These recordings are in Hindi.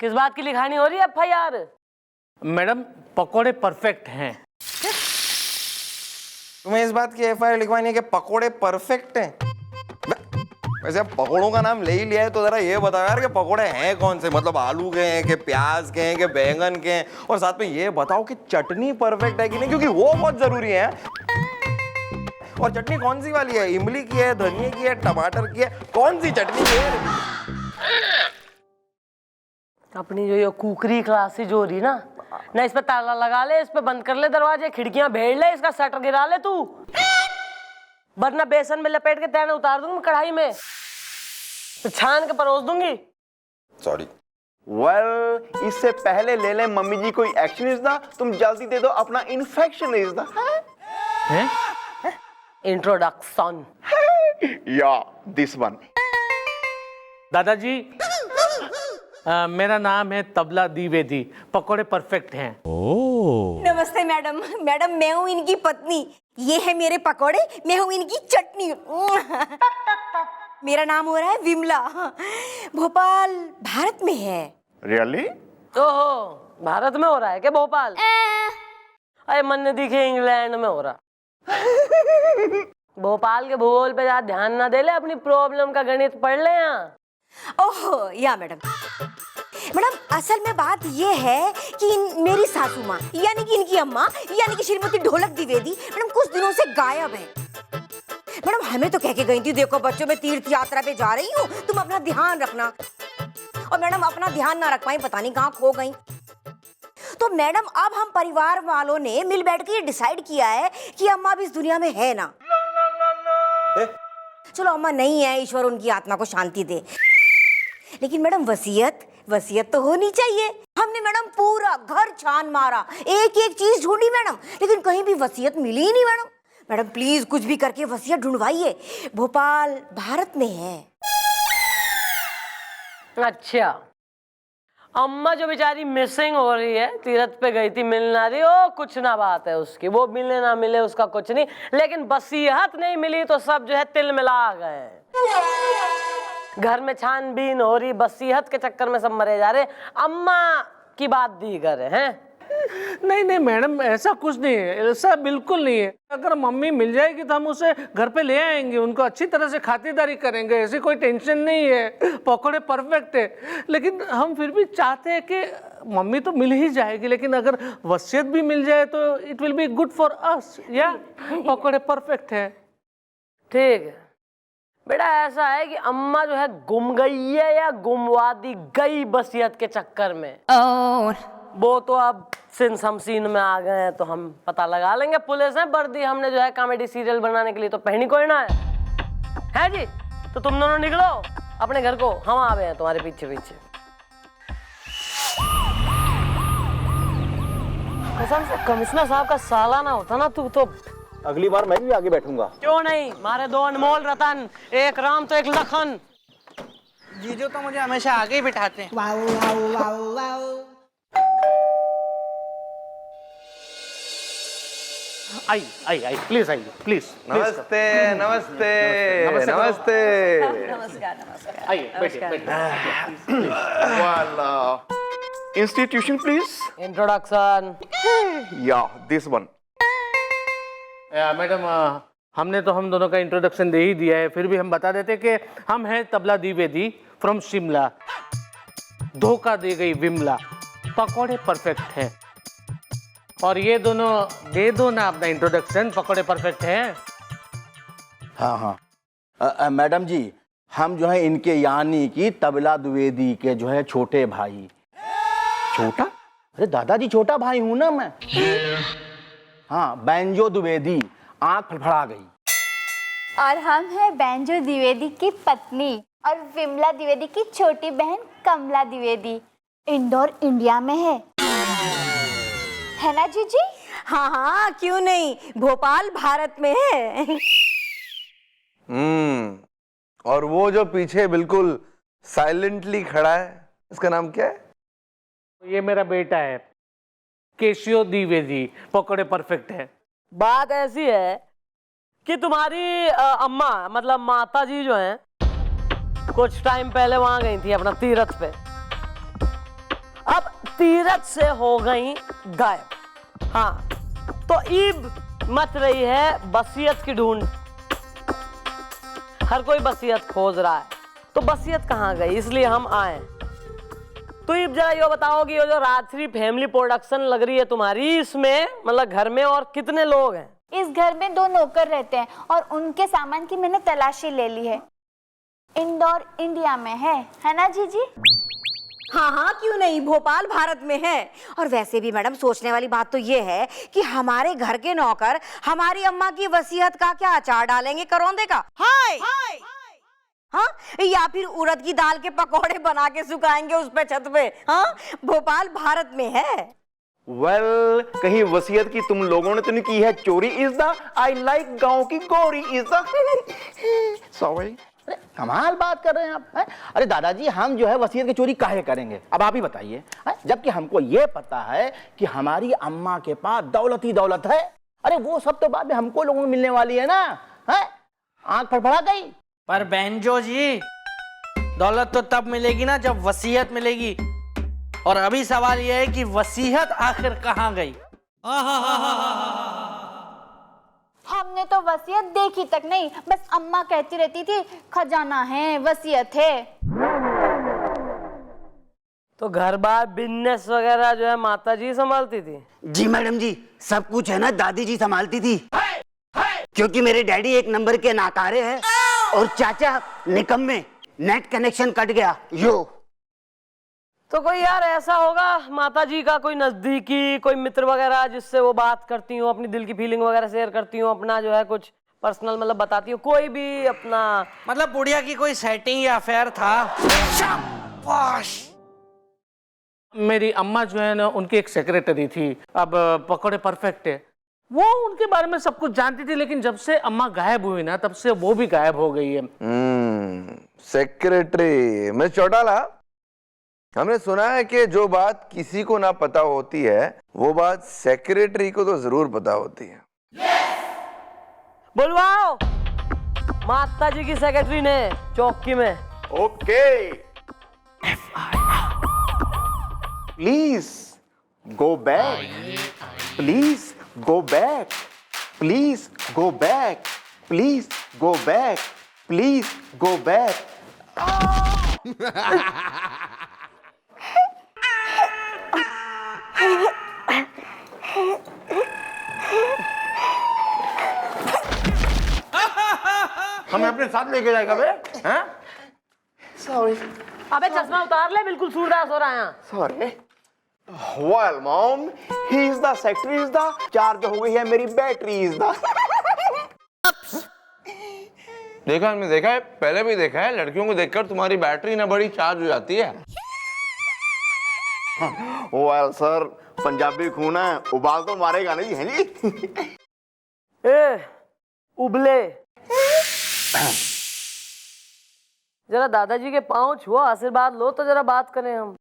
किस बात की लिखानी हो रही है FIR? मैडम पकोड़े परफेक्ट हैं। तुम्हें इस बात की FIR लिखवानी है कि पकोड़े परफेक्ट हैं? वैसे अब पकोड़ों का नाम ले ही लिया है तो जरा ये बताओ यार कि पकोड़े हैं कौन से, मतलब आलू के हैं कि प्याज के हैं कि बैंगन के हैं, और साथ में ये बताओ कि चटनी परफेक्ट है कि नहीं, क्योंकि वो बहुत जरूरी है। और चटनी कौन सी वाली है, इमली की है, धनिया की है, टमाटर की है, कौन सी चटनी है? अपनी जो ये कुकरी क्लासेज हो रही ना, इस पे ताला लगा ले, इस पे बंद कर ले दरवाजे, खिड़कियां भेड़ ले, इसका शटर गिरा ले तू, वरना बेसन में लपेट के तैने उतार दूंगी कढ़ाई में, तो छान के परोस दूंगी। सॉरी। वेल, इससे पहले ले ले मम्मी जी कोई एक्शन इज दा, तुम जल्दी दे दो अपना इन्फेक्शन इज दा। हैं? इंट्रोडक्शन। या दिस वन। दादाजी मेरा नाम है तबला द्विवेदी, पकोड़े परफेक्ट हैं। नमस्ते मैडम। मैडम मैं हूँ इनकी पत्नी, ये है मेरे पकोड़े, मैं हूँ इनकी चटनी। मेरा नाम हो रहा है विमला, भोपाल भारत में है। रियली? ओहो, भारत में हो रहा है क्या भोपाल? अरे मन दिखे इंग्लैंड में हो रहा। भोपाल के भूगोल पे ज्यादा ध्यान ना दे ले, अपनी प्रॉब्लम का गणित पढ़ ले यहाँ। ओहो या मैडम। मैडम असल में बात ये है कि मेरी सासू माँ यानी कि इनकी अम्मा यानी कि श्रीमती ढोलक द्विवेदी मैडम कुछ दिनों से गायब है। मैडम हमें तो कह के गई थी, देखो बच्चों मैं तीर्थ यात्रा पे जा रही हूँ, तुम अपना ध्यान रखना। और मैडम अपना ध्यान ना रख पाई, पता नहीं कहाँ खो गई। तो मैडम अब हम परिवार वालों ने मिल बैठ के ये डिसाइड किया है कि अम्मा भी इस दुनिया में है ना। चलो अम्मा नहीं है, ईश्वर उनकी आत्मा को शांति दे, लेकिन मैडम वसीयत तो होनी चाहिए। हमने मैडम पूरा घर छान मारा, एक एक चीज ढूंढी मैडम, लेकिन कहीं भी वसीयत मिली ही नहीं मैडम। मैडम प्लीज कुछ भी करके वसीयत ढूंढवाइए, भोपाल भारत में है। अच्छा, अम्मा जो बेचारी मिसिंग हो रही है, तीरथ पे गई थी, मिल ना रही, ओ कुछ ना बात है उसकी, वो मिले ना मिले उसका कुछ नहीं, लेकिन वसीयत नहीं मिली तो सब जो है तिल मिला गए। घर में छानबीन हो रही, वसीयत के चक्कर में सब मरे जा रहे, अम्मा की बात दी करे हैं। नहीं नहीं मैडम, ऐसा कुछ नहीं है, ऐसा बिल्कुल नहीं है। अगर मम्मी मिल जाएगी तो हम उसे घर पे ले आएंगे, उनको अच्छी तरह से खातिरदारी करेंगे, ऐसी कोई टेंशन नहीं है। पकोड़े परफेक्ट है, लेकिन हम फिर भी चाहते हैं कि मम्मी तो मिल ही जाएगी, लेकिन अगर वसीयत भी मिल जाए तो it will be good for us. या पकोड़े परफेक्ट है। ठीक है बेटा, ऐसा है कि अम्मा जो है गुम गई है या गुमवा दी गई वसीयत के चक्कर में। वो तो अब सिंस हम सीन में आ गए हैं तो हम पता लगा लेंगे। पुलिस है, वर्दी हमने जो है कॉमेडी सीरियल बनाने के लिए तो पहनी कोई ना है जी। तो तुम दोनों निकलो अपने घर को, हम आ गए हैं तुम्हारे पीछे पीछे। कसम से कमिश्नर साहब का साला ना होता ना तू तो अगली बार मैं भी आगे बैठूंगा। क्यों नहीं, मारे दो अनमोल रतन, एक राम तो एक लखन। जीजू तो मुझे हमेशा आगे ही बिठाते हैं। आई प्लीज आइए प्लीज। नमस्ते नमस्ते नमस्ते। नमस्कार। आइए बैठिए। वाला इंस्टीट्यूशन प्लीज। इंट्रोडक्शन। या दिस वन। मैडम हमने तो हम दोनों का इंट्रोडक्शन दे ही दिया है, फिर भी हम बता देते कि हम हैं तबला द्विवेदी फ्रॉम शिमला, धोखा दे गई विमला, पकोड़े परफेक्ट है। और ये दोनों दे दो ना अपना इंट्रोडक्शन, पकोड़े परफेक्ट है। हाँ मैडम जी, हम जो है इनके यानी कि तबला द्विवेदी के जो है छोटे भाई। छोटा? अरे दादाजी छोटा भाई हूं ना मैं। हाँ, बैंजो द्विवेदी। आंख फड़फड़ा गई। और हम हैं बैंजो द्विवेदी की पत्नी और विमला द्विवेदी की छोटी बहन कमला द्विवेदी। इंदौर इंडिया में है ना जीजी? हाँ क्यों नहीं, भोपाल भारत में है। और वो जो पीछे बिल्कुल साइलेंटली खड़ा है, इसका नाम क्या है? ये मेरा बेटा है केशियो द्विवेदी, पकोड़े परफेक्ट है। बात ऐसी है कि तुम्हारी अम्मा मतलब माता जी जो हैं कुछ टाइम पहले वहां गई थी अपना तीरथ पे। तीरथ से हो गई गायब। हाँ, तो ईब मच रही है वसीयत की ढूंढ। हर कोई वसीयत खोज रहा है, तो वसीयत कहाँ गई, इसलिए हम आए। तो ईब जरा ये बताओ कि ये जो राजश्री फैमिली प्रोडक्शन लग रही है तुम्हारी, इसमें मतलब घर में और कितने लोग हैं? इस घर में 2 नौकर रहते हैं और उनके सामान की मैंने तलाशी ले ली है। इंदौर इंडिया में है ना जीजी? हाँ हाँ, क्यों नहीं, भोपाल भारत में है। और वैसे भी मैडम सोचने वाली बात तो ये है कि हमारे घर के नौकर हमारी अम्मा की वसीयत का क्या अचार डालेंगे करौंदे का, हाय हाँ, या फिर उड़द की दाल के पकौड़े बना के सुखाएंगे उस पे छत पे। हाँ, भोपाल भारत में है। वेल, कहीं वसीयत की तुम लोगों ने तो नहीं की है चोरी? इज द आई लाइक गांव की गोरी इज द सॉरी। अरे कमाल बात कर रहे हैं आप, हैं? अरे दादाजी, हम जो है वसीयत की चोरी काहे करेंगे, अब आप ही बताइए, हैं? जबकि हमको ये पता है कि हमारी अम्मा के पास दौलत ही दौलत है। अरे वो सब तो बाद में हमको लोगों को मिलने वाली है ना, हैं? आंख फड़फड़ा गई। पर बैंजो जी, दौलत तो तब मिलेगी ना जब वसीयत मिलेगी। और अभी सवाल यह है कि वसीयत आखिर कहाँ गई? हमने तो वसीयत देखी तक नहीं, बस अम्मा कहती रहती थी खजाना है, वसीयत है। तो घर बार बिजनेस वगैरह जो है माता जी संभालती थी? जी मैडम जी, सब कुछ है ना दादी जी संभालती थी। क्योंकि मेरे डैडी 1 नंबर के नाकारे हैं और चाचा निकम्मे, नेट कनेक्शन कट गया यो। तो कोई यार ऐसा होगा माता जी का कोई नजदीकी कोई मित्र वगैरह जिससे वो बात करती हूँ, अपनी दिल की फीलिंग वगैरह शेयर करती हूँ, अपना जो है कुछ पर्सनल मतलब बताती हूँ, कोई भी अपना मतलब बुढ़िया की कोई सेटिंग या अफेयर था? शाबाश। मेरी अम्मा जो है ना, उनकी एक सेक्रेटरी थी, अब पकौड़े परफेक्ट है, वो उनके बारे में सब कुछ जानती थी। लेकिन जब से अम्मा गायब हुई ना, तब से वो भी गायब हो गई है। सेक्रेटरी मिस चौटाला, हमने सुना है कि जो बात किसी को ना पता होती है वो बात सेक्रेटरी को तो जरूर पता होती है। बुलवाओ माता जी की सेक्रेटरी ने चौकी में। Okay, please go back, please go back, please go back, please go back, please go back. हमें अपने साथ लेके जाएगा बे, हैं? सॉरी अबे चश्मा उतार ले, बिल्कुल सूरदास हो रहा है यहाँ। Sorry. Well mom, he is the secretary is the charge हो गई है मेरी बैटरी इज द। देखा हमने, देखा है, पहले भी देखा है, लड़कियों को देखकर तुम्हारी बैटरी ना बड़ी चार्ज हो जाती है। वेल सर, पंजाबी खून है, उबाल तो मारेगा नहीं है जी। ए उबले, जरा दादाजी के पांव छुओ, आशीर्वाद लो तो जरा बात करें हम।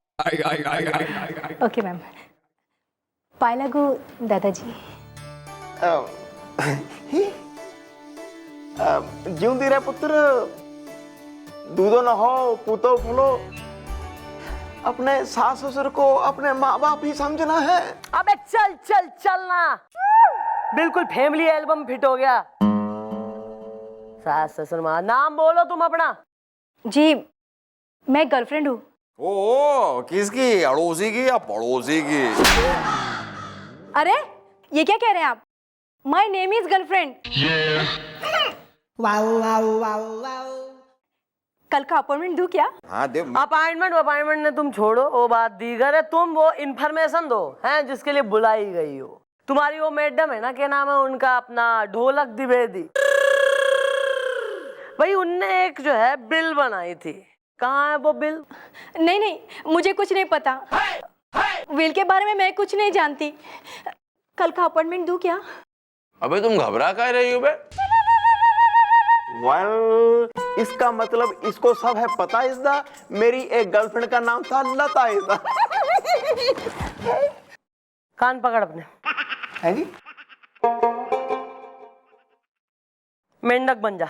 ओके मैम, पाय लागू दादाजी। जिंदी रहे पुत्र, दूधो न हो पूतो फूलो, अपने सास ससुर को अपने माँ बाप ही समझना है। अबे चल चल चलना, बिल्कुल फैमिली एल्बम फिट हो गया। सास ससुर माँ, नाम बोलो तुम अपना। जी, मैं गर्लफ्रेंड हूँ। ओ किसकी, अड़ोसी की या पड़ोसी की? अरे ये क्या कह रहे हैं आप? My name is girlfriend. कल का अपॉइंटमेंट दूं क्या? हाँ दे। अपॉइंटमेंट ने तुम छोड़ो, वो बात दीगर है। तुम वो इन्फॉर्मेशन दो हैं जिसके लिए बुलाई गई हो। तुम्हारी वो मैडम है ना, क्या नाम है उनका, अपना ढोलक द्विवेदी, भाई उनने एक जो है बिल बनाई थी, कहाँ है वो बिल? नहीं नहीं, मुझे कुछ नहीं पता। विल के बारे में मैं कुछ नहीं जानती। कल का अपॉइंटमेंट दूं क्या? अबे तुम घबरा क्या रही हो बे? वेल, इसका मतलब इसको सब है पता इस दा, मेरी एक गर्लफ्रेंड का नाम था लता इस दा। कान पकड़ अपने, है जी? मेंढक बन जा।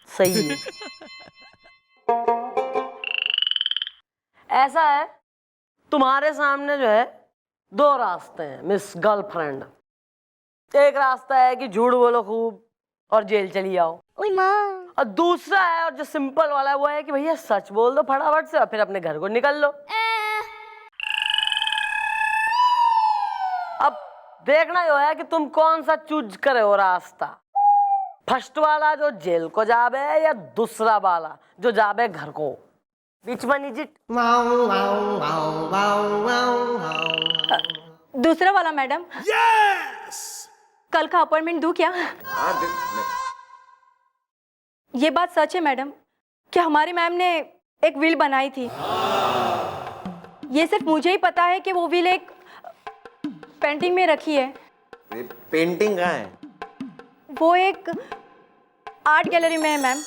सही है। ऐसा है, तुम्हारे सामने जो है दो रास्ते हैं मिस गर्लफ्रेंड। एक रास्ता है कि झूठ बोलो खूब और जेल चली जाओ, और दूसरा है और जो सिंपल वाला है वो है कि भैया सच बोल दो फटाफट से और फिर अपने घर को निकल लो। अब देखना यो है कि तुम कौन सा चूज करे हो रास्ता, फर्स्ट वाला जो जेल को जाबे या दूसरा वाला जो जाबे घर को। Which one is it? दूसरा वाला मैडम। कल का अपॉइंटमेंट दूं क्या? ये बात सच है मैडम कि हमारी मैम ने एक विल बनाई थी। ये सिर्फ मुझे ही पता है कि वो विल एक पेंटिंग में रखी है। पेंटिंग कहाँ है? वो एक आर्ट गैलरी में है मैम,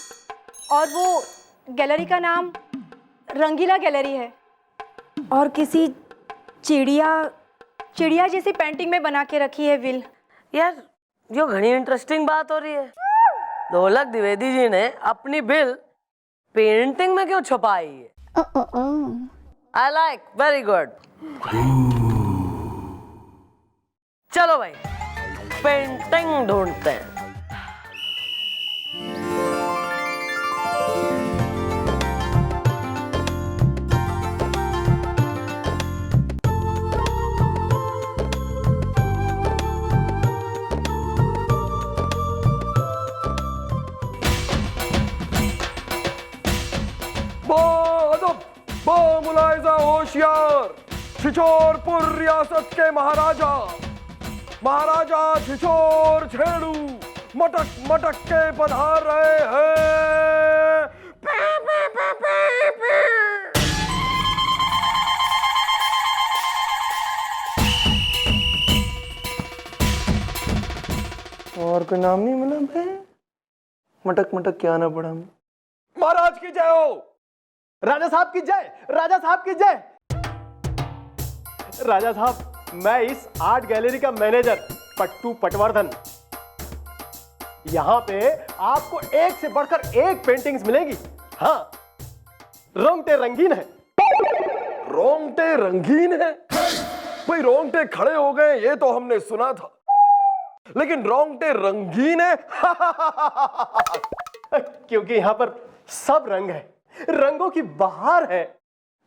और वो गैलरी का नाम रंगीला गैलरी है, और किसी चिड़िया जैसी पेंटिंग में बना के रखी है विल। यार जो घनी इंटरेस्टिंग बात हो रही है, ढोलक द्विवेदी जी ने अपनी बिल पेंटिंग में क्यों छुपाई है? I like, very good. चलो भाई पेंटिंग ढूंढते हैं। मुलायजा होशियार, छिछोरपुर रियासत के महाराजा छिछोर छेड़ू मटक मटक के पधार रहे हैं। और कोई नाम नहीं मिला बे? मटक मटक क्या आना पड़ा? महाराज की जय हो। राजा साहब की जय, राजा साहब की जय। राजा साहब, मैं इस आर्ट गैलरी का मैनेजर पट्टू पटवर्धन। यहां पे आपको एक से बढ़कर एक पेंटिंग्स मिलेंगी। हाँ, रोंगटे रंगीन है। रोंगटे रंगीन है? भाई रोंगटे खड़े हो गए ये तो हमने सुना था, लेकिन रोंगटे रंगीन है? क्योंकि यहां पर सब रंग है, रंगों की बहार है।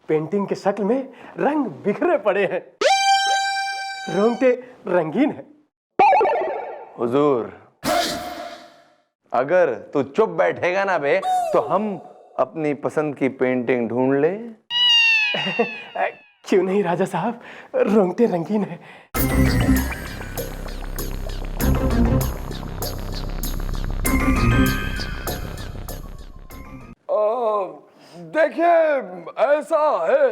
पेंटिंग के शक्ल में रंग बिखरे पड़े हैं, रोंगटे रंगीन है। हुजूर, अगर तू चुप बैठेगा ना बे तो हम अपनी पसंद की पेंटिंग ढूंढ ले। क्यों नहीं राजा साहब, रोंगटे रंगीन है। देखिए ऐसा है,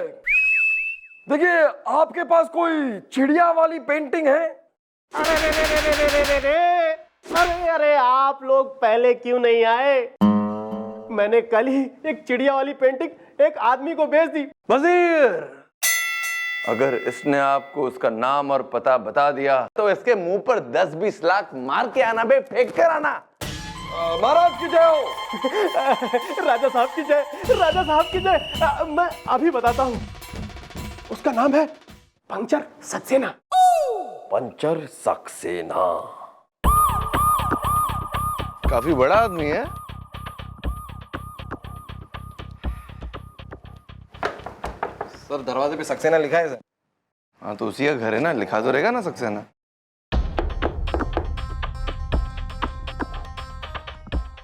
देखिए आपके पास कोई चिड़िया वाली पेंटिंग है? अरे आप लोग पहले क्यों नहीं आए? मैंने कल ही एक चिड़िया वाली पेंटिंग एक आदमी को बेच दी। वजीर, अगर इसने आपको उसका नाम और पता बता दिया तो इसके मुंह पर 10-20 लाख मार के आना बे, फेंक कर आना। महाराज की जय हो। राजा साहब की जय, राजा साहब की जय। मैं अभी बताता हूँ। उसका नाम है पंचर सक्सेना। पंचर सक्सेना काफी बड़ा आदमी है। सर दरवाजे पे सक्सेना लिखा है सर। हाँ तो उसी का घर है ना, लिखा तो रहेगा ना Saxena.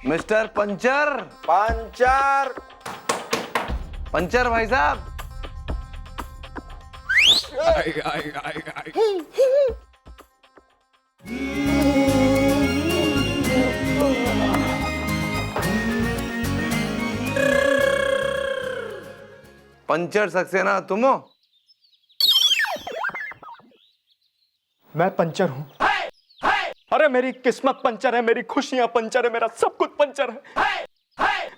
Mister puncture. Puncture puncture भाई साहब। पंचर सक्सेना तुम हो? मैं पंचर हूँ। अरे मेरी किस्मत पंचर है, मेरी खुशियां पंचर है, मेरा सब कुछ पंचर है।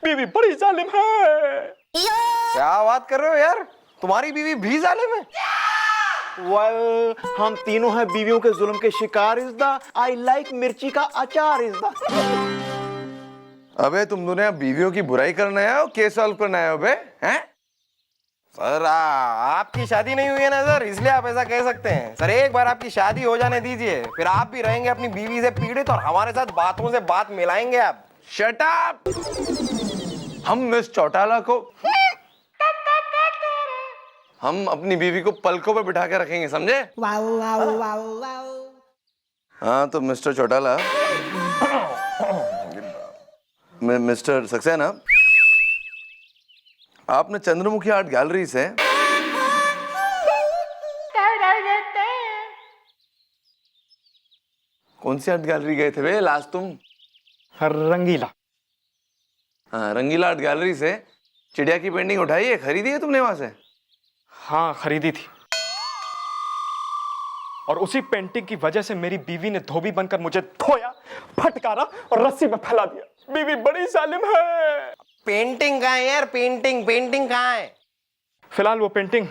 बीवी बड़ी जालिम है। क्या बात कर रहे हो यार, तुम्हारी बीवी भी जालिम है? वेल, हम तीनों हैं बीवियों के जुल्म के शिकार। इज द आई लाइक मिर्ची का अचार इज द। अबे तुम दोनों बीवियों की बुराई करने आए हो, केस सॉल्व करने आए हो बे? हैं? सर आपकी शादी नहीं हुई है ना सर, इसलिए आप ऐसा कह सकते हैं। सर एक बार आपकी शादी हो जाने दीजिए, फिर आप भी रहेंगे अपनी बीवी से पीड़ित और हमारे साथ बातों से बात मिलाएंगे आप। Shut up. हम मिस चौटाला को हम अपनी बीवी को पलकों पे बिठा के रखेंगे, समझे? हाँ तो मिस्टर चौटाला, मिस्टर सक्सेना, आपने चंद्रमुखी आर्ट गैलरी से कौन सी आर्ट गैलरी गए थे वे लास्ट तुम? रंगीला। हाँ, रंगीला आर्ट गैलरी से चिड़िया की पेंटिंग उठाई है, खरीदी है तुमने वहां से? हाँ खरीदी थी, और उसी पेंटिंग की वजह से मेरी बीवी ने धोबी बनकर मुझे धोया, फटकारा और रस्सी में फैला दिया। बीवी बड़ी जालिम है। पेंटिंग कहाँ है यार? पेंटिंग कहाँ है? फिलहाल वो पेंटिंग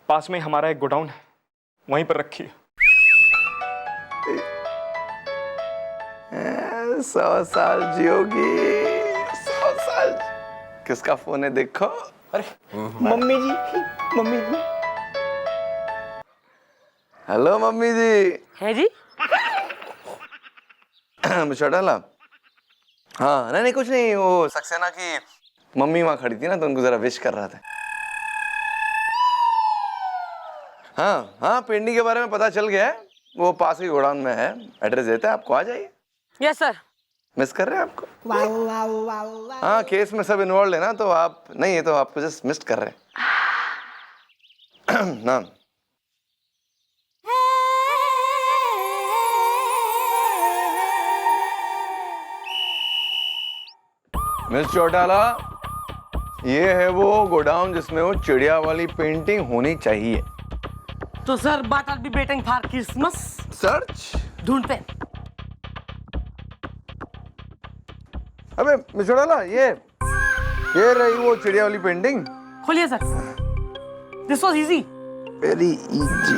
पास में हमारा एक गोडाउन है, वहीं पर रखी है। 100 साल जियोगी, 100 साल। किसका फोन है देखो? अरे मम्मी जी। हेलो मम्मी जी। है जी? चौटाला, हाँ नहीं कुछ नहीं, वो सक्सेना की मम्मी वहां खड़ी थी ना, तो उनको जरा विश कर रहा था। हाँ पेंटिंग के बारे में पता चल गया है, वो पास ही गोडाउन में है, एड्रेस देते हैं आपको, आ जाइए। Yes sir. मिस कर रहे हैं आपको? हाँ केस में सब इन्वॉल्व है ना, तो आप नहीं है तो आपको जस्ट मिस कर रहे हैं ना। मिस चौटाला, ये है वो गोडाउन जिसमें वो चिड़िया वाली पेंटिंग होनी चाहिए। तो सर बात R be waiting for Christmas. Search ढूंढते। अबे मिस चौटाला, ये रही वो चिड़िया वाली पेंटिंग। खोलिए sir. This was easy. Very easy.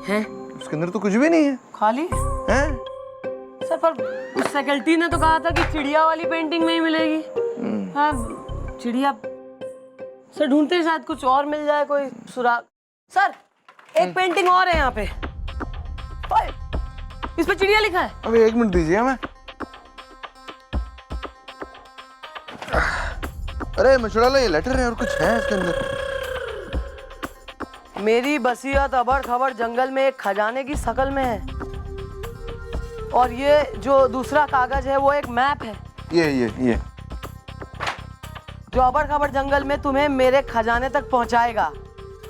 हैं? उसके अंदर तो कुछ भी नहीं है। खाली हैं? सर पर उस फैकल्टी ने तो कहा था कि चिड़िया वाली पेंटिंग में ही मिलेगी। हाँ चिड़िया। सर ढूंढते हैं, शायद कुछ और मिल जाए, कोई सुराग। सर एक पेंटिंग और है यहाँ पे, इस पे चिड़िया लिखा है। अबे 1 मिनट दीजिए हमें। अरे मशुराला, ये लेटर है और कुछ है इसके अंदर। मेरी बसीयत अबड़ खबड़ जंगल में एक खजाने की शक्ल में है, और ये जो दूसरा कागज है वो एक मैप है। ये जो अबड़ खबड़ जंगल में तुम्हें मेरे खजाने तक पहुंचाएगा,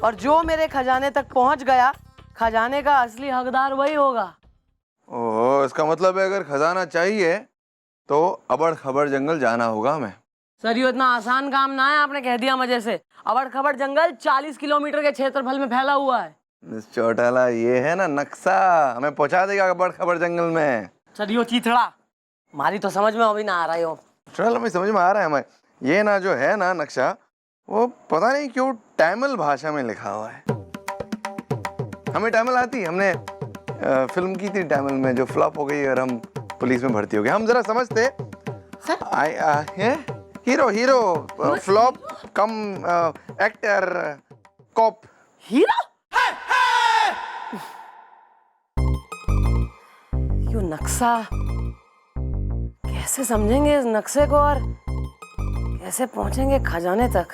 और जो मेरे खजाने तक पहुंच गया, खजाने का असली हकदार वही होगा। ओह, इसका मतलब है अगर खजाना चाहिए तो अबड़ खबड़ जंगल जाना होगा हमें। सर ये इतना आसान काम ना है, आपने कह दिया मजे से। अबड़ खबड़ जंगल 40 किलोमीटर के क्षेत्रफल में फैला हुआ है। मिस चौटाला, ये है ना नक्शा, हमें पहुंचा देगा अबड़ खबड़ जंगल में। सर यो चीथड़ा, हमारी तो समझ में अभी ना आ रही हो। चौटाला, हमें समझ में आ रहा है हमें। ये ना जो है ना नक्शा, वो पता नहीं क्यों तमिल भाषा में लिखा हुआ है। हमें तमिल आती, हमने फिल्म की थी तमिल में जो फ्लॉप हो गई और हम पुलिस में भर्ती हो गए। हम जरा समझते हीरो फ्लॉप कम एक्टर कॉप। हीरो? यो नक्शा कैसे समझेंगे इस नक्शे को, और कैसे पहुंचेंगे खजाने तक?